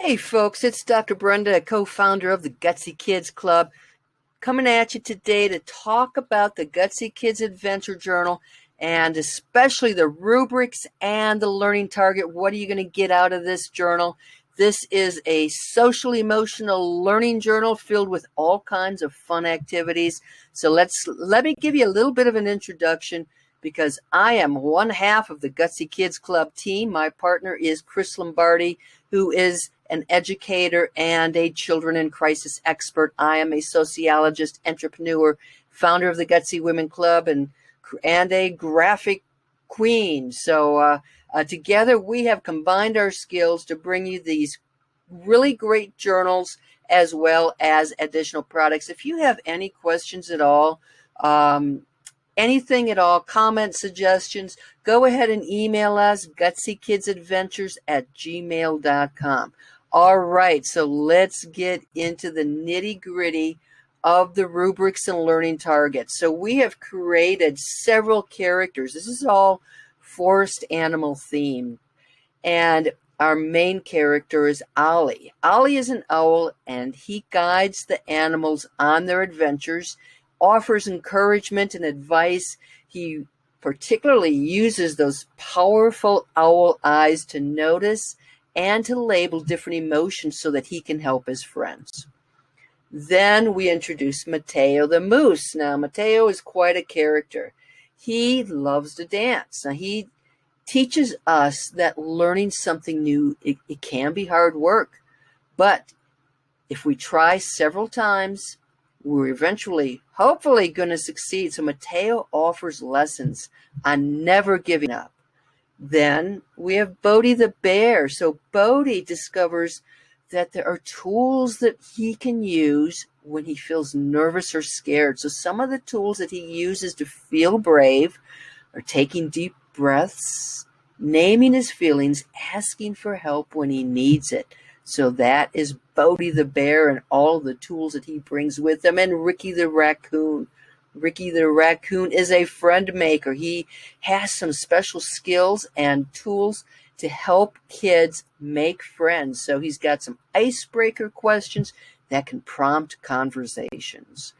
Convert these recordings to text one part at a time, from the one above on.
Hey folks, it's Dr. Brenda, co-founder of the Gutsy Kids Club, coming at you today to talk about the Gutsy Kids Adventure Journal and especially the rubrics and the learning target. What are you going to get out of this journal? This is a social emotional learning journal filled with all kinds of fun activities. So let me give you a little bit of an introduction because I am one half of the Gutsy Kids Club team. My partner is Chris Lombardi, who is an educator and a children in crisis expert. I am a sociologist, entrepreneur, founder of the Gutsy Women Club, and a graphic queen. So together we have combined our skills to bring you these really great journals as well as additional products. If you have any questions at all, anything at all, comments, suggestions, go ahead and email us, gutsykidsadventures@gmail.com. All right, so let's get into the nitty-gritty of the rubrics and learning targets. So we have created several characters. This is all forest animal themed. And our main character is Ollie. Ollie is an owl, and he guides the animals on their adventures, offers encouragement and advice. He particularly uses those powerful owl eyes to notice and to label different emotions so that he can help his friends. Then we introduce Mateo the moose. Now, Mateo is quite a character. He loves to dance. Now, he teaches us that learning something new, it can be hard work. But if we try several times, we're eventually, hopefully, going to succeed. So Mateo offers lessons on never giving up. Then we have Bodhi the bear. So Bodhi discovers that there are tools that he can use when he feels nervous or scared. So some of the tools that he uses to feel brave are taking deep breaths, naming his feelings, asking for help when he needs it. So that is Bodhi the bear and all the tools that he brings with him. And Ricky the raccoon. Ricky the raccoon is a friend maker. He has some special skills and tools to help kids make friends. So he's got some icebreaker questions that can prompt conversations.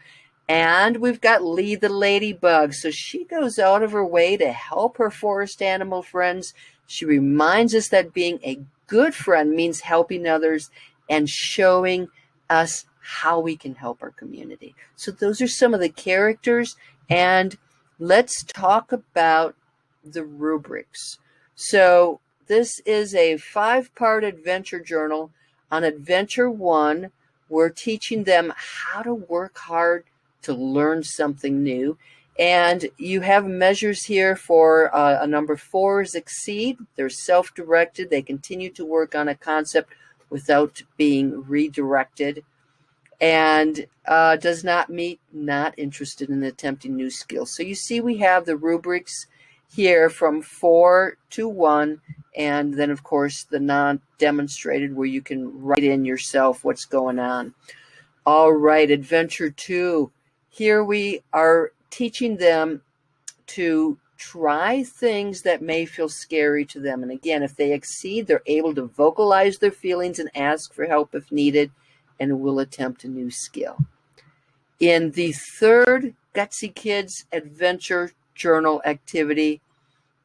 And we've got Lee the ladybug. So she goes out of her way to help her forest animal friends. She reminds us that being a good friend means helping others and showing us how we can help our community. So those are some of the characters. And let's talk about the rubrics. So this is a 5-part adventure journal. On adventure 1, we're teaching them how to work hard to learn something new. And you have measures here for a number 4 is exceed. They're self-directed. They continue to work on a concept without being redirected. And does not meet, not interested in attempting new skills. So you see we have the rubrics here from 4 to 1. And then, of course, the non-demonstrated where you can write in yourself what's going on. All right, adventure 2. Here we are teaching them to try things that may feel scary to them. And again, if they exceed, they're able to vocalize their feelings and ask for help if needed, and will attempt a new skill. In the 3rd Gutsy Kids Adventure Journal activity,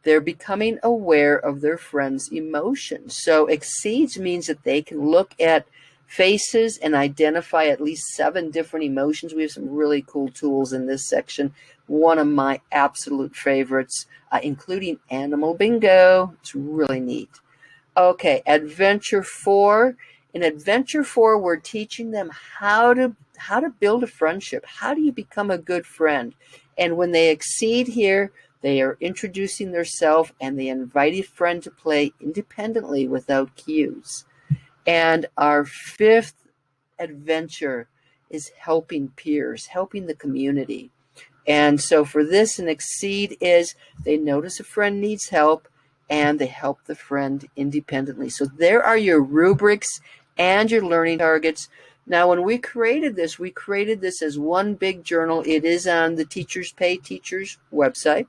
they're becoming aware of their friends' emotions. So exceeds means that they can look at faces and identify at least 7 different emotions. We have some really cool tools in this section. One of my absolute favorites, including animal bingo. It's really neat. Okay, adventure 4. In adventure 4, we're teaching them how to build a friendship. How do you become a good friend? And when they exceed here, they are introducing themselves and they invite a friend to play independently without cues. And our 5th adventure is helping peers, helping the community. And so for this, an exceed is they notice a friend needs help and they help the friend independently. So there are your rubrics and your learning targets. Now, when we created this as one big journal. It is on the TeachersPayTeachers website.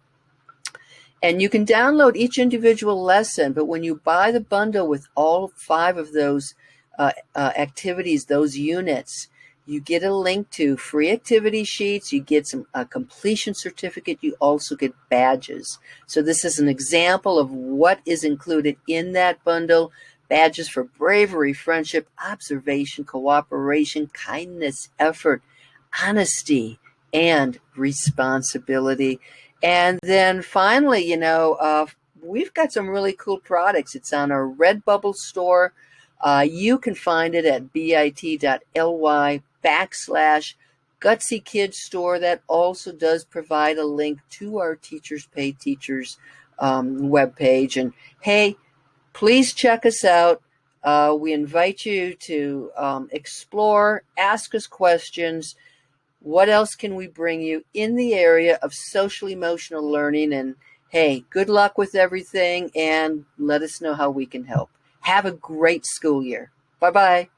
And you can download each individual lesson, but when you buy the bundle with all 5 of those activities, those units, you get a link to free activity sheets. You get a completion certificate. You also get badges. So this is an example of what is included in that bundle. Badges for bravery, friendship, observation, cooperation, kindness, effort, honesty, and responsibility. And then finally, we've got some really cool products. It's on our Redbubble store. You can find it at bit.ly/Gutsy Kids Store. That also does provide a link to our Teachers Pay Teachers webpage. And hey, please check us out. We invite you to explore, ask us questions. What else can we bring you in the area of social emotional learning? And hey, good luck with everything, and let us know how we can help. Have a great school year. Bye-bye.